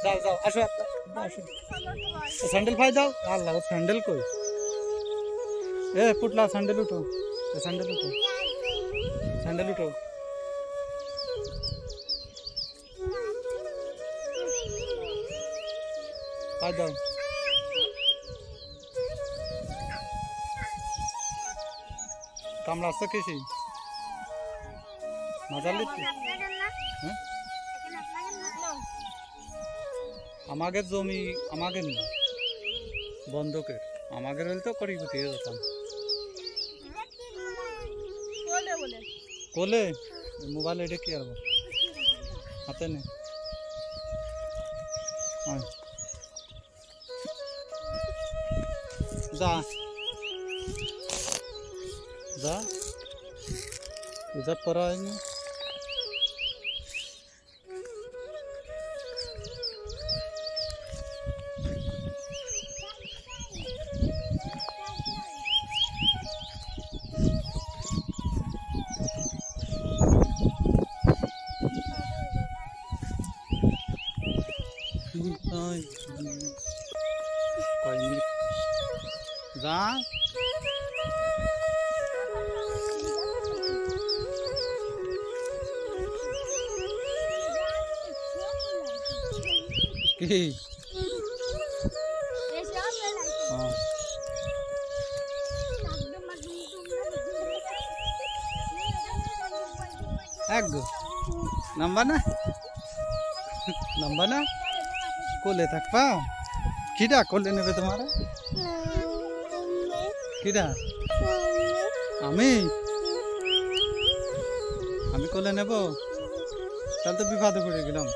যাও যাও আসো আসো স্যান্ডেল ফাই দাও আল্লাহ স্যান্ডেল কই এ পুটলা স্যান্ডেল উঠো স্যান্ডেল উঠো স্যান্ডেল উঠো ফাই দাও কামড়া আসছে কিসি মজা লিখতে হ্যাঁ আমাদের জমি আমাদের না বন্ধকের আমাদের হলে তো করি দিয়ে যেতাম কোলে মোবাইল এটা কি আর হাতে নে যা যা পরা হয়নি যা কি এক নাম্বা না নাম্বা না কোলে থাকবা কিডা কোলে নেবে তোমার কিডা আমি আমি কোলে নেব তাহলে তো বিপদে পড়ে গেলাম